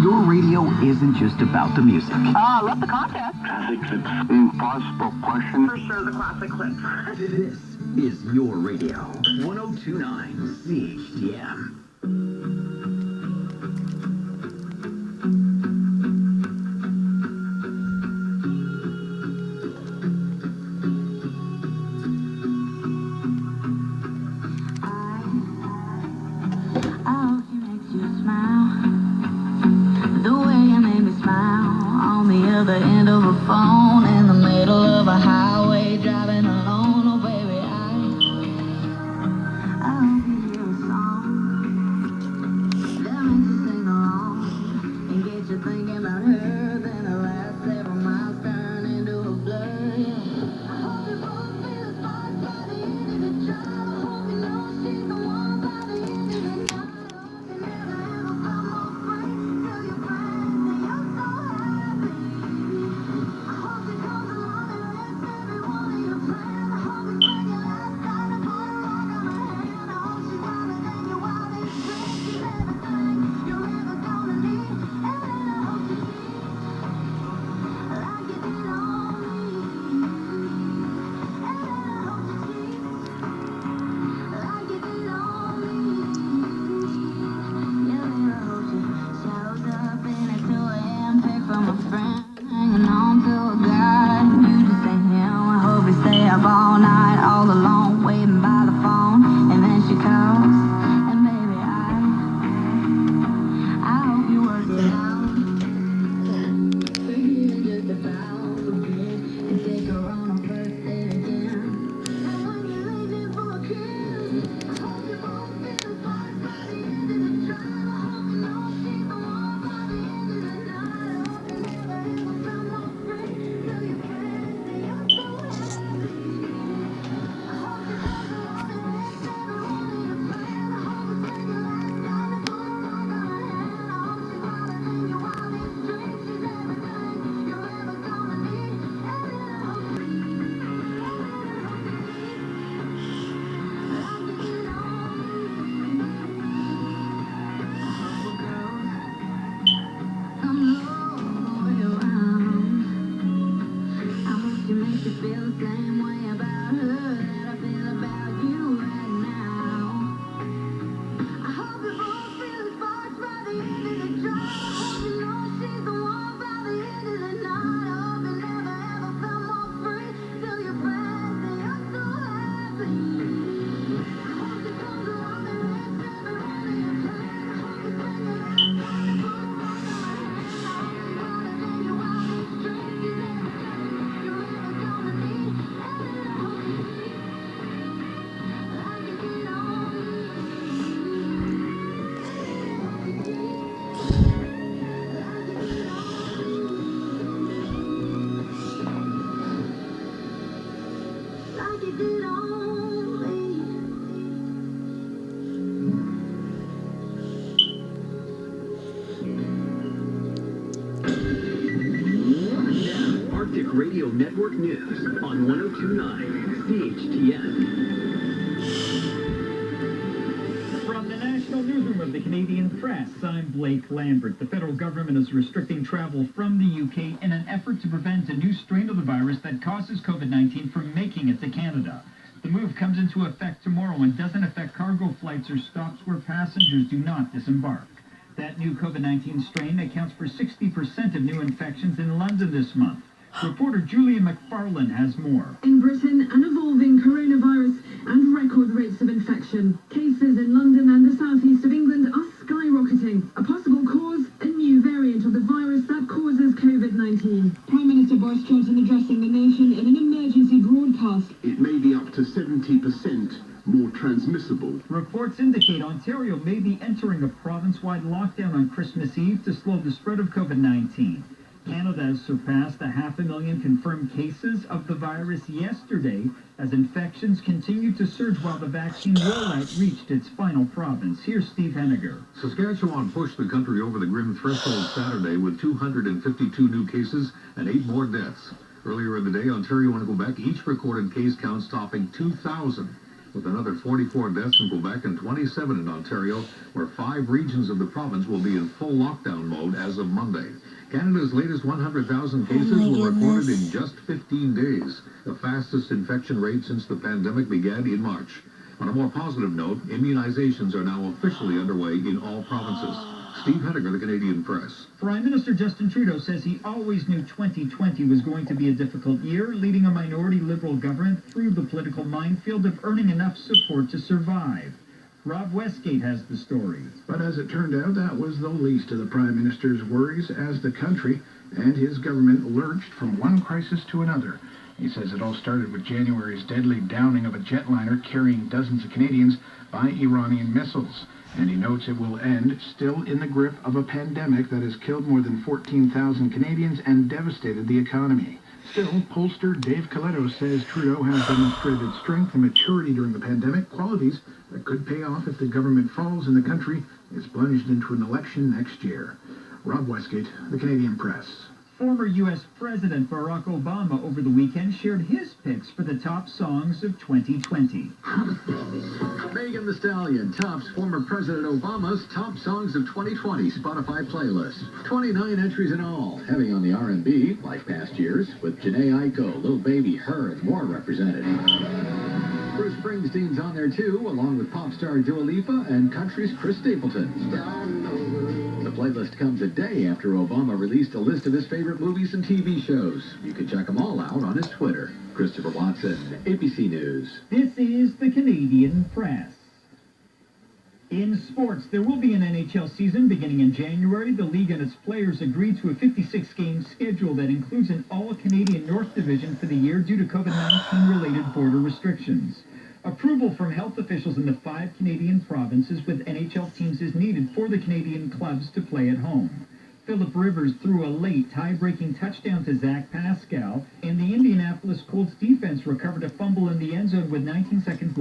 Your radio isn't just about the music. Love the contest. Classic clips. Impossible question. For sure, the classic clip. This is your radio. 1029 CHTM. The end of a phone in the middle of a highway, driving alone. Oh baby, I hope you hear a song that makes you sing along and get you thinking about her. Then the last several miles turn into a blur. Yeah. I hope you both feel the spark by the end of the drive. I hope you know she's the one by the end of the night. I hope you never ever felt more free. Tell your friends that you're so happy. From a friend, hanging on to a guy. You just ain't him. I hope you stay up all night, all alone, waiting by the phone. And then she calls, and baby, I hope you work it out. Forget just about forget and take her on a first date again. And when you're leaving for a kiss, I hope you both feel the spark by the end of the drive. I hope you know she's the one by the end of the night. You feel the same way about her that I feel about you right now. I hope you both feel the sparks by the end of the drive. I hope you know she's the one by the end of the night. I hope you never ever felt more free. Tell your friends that you're so happy. I hope she comes along and makes every one of your plans. I hope you spend your last night and put a rock on my hand. I hope you're gonna take your wildest dreams. She's everything you're ever gonna need. Arctic Radio Network News on 1029 CHTM. From the National Newsroom of the Canadian Press, I'm Blake Lambert. The federal government is restricting travel from the UK in an effort to prevent a new strain of the virus that causes COVID-19 from making it to Canada. The move comes into effect tomorrow and doesn't affect cargo flights or stops where passengers do not disembark. That new COVID-19 strain accounts for 60% of new infections in London this month. Reporter Julia McFarlane has more. In Britain, an evolving coronavirus and record rates of infection. Cases in London and the southeast of England are skyrocketing. A possible cause, a new variant of the virus that causes COVID-19. Prime Minister Boris Johnson addressing the nation in an emergency broadcast. It may be up to 70% more transmissible. Reports indicate Ontario may be entering a province-wide lockdown on Christmas Eve to slow the spread of COVID-19. Canada has surpassed 500,000 confirmed cases of the virus yesterday as infections continue to surge while the vaccine rollout reached its final province. Here's Steve Henniger. Saskatchewan pushed the country over the grim threshold Saturday with 252 new cases and 8 more deaths. Earlier in the day, Ontario and Quebec each recorded case counts topping 2,000. with another 44 deaths in Quebec and 27 in Ontario, where 5 regions of the province will be in full lockdown mode as of Monday. Canada's latest 100,000 cases were recorded in just 15 days, the fastest infection rate since the pandemic began in March. On a more positive note, immunizations are now officially underway in all provinces. Steve Henniger, the Canadian Press. Prime Minister Justin Trudeau says he always knew 2020 was going to be a difficult year, leading a minority Liberal government through the political minefield of earning enough support to survive. Rob Westgate has the story. But as it turned out, that was the least of the Prime Minister's worries as the country and his government lurched from one crisis to another. He says it all started with January's deadly downing of a jetliner carrying dozens of Canadians by Iranian missiles. And he notes it will end still in the grip of a pandemic that has killed more than 14,000 Canadians and devastated the economy. Still, pollster Dave Coletto says Trudeau has demonstrated strength and maturity during the pandemic, qualities that could pay off if the government falls and the country is plunged into an election next year. Rob Westgate, the Canadian Press. Former U.S. President Barack Obama over the weekend shared his picks for the top songs of 2020. Megan Thee Stallion tops former President Obama's top songs of 2020 Spotify playlist. 29 entries in all, heavy on the R&B, like past years, with Jhené Aiko, Lil Baby, Her, and more represented. Bruce Springsteen's on there too, along with pop star Dua Lipa and country's Chris Stapleton. The playlist comes a day after Obama released a list of his favorite movies and TV shows. You can check them all out on his Twitter. Christopher Watson, ABC News. This is the Canadian Press. In sports, there will be an NHL season beginning in January. The league and its players agreed to a 56-game schedule that includes an all-Canadian North Division for the year due to COVID-19-related border restrictions. Approval from health officials in the 5 Canadian provinces with NHL teams is needed for the Canadian clubs to play at home. Philip Rivers threw a late tie-breaking touchdown to Zach Pascal, and the Indianapolis Colts defense recovered a fumble in the end zone with 19 seconds left.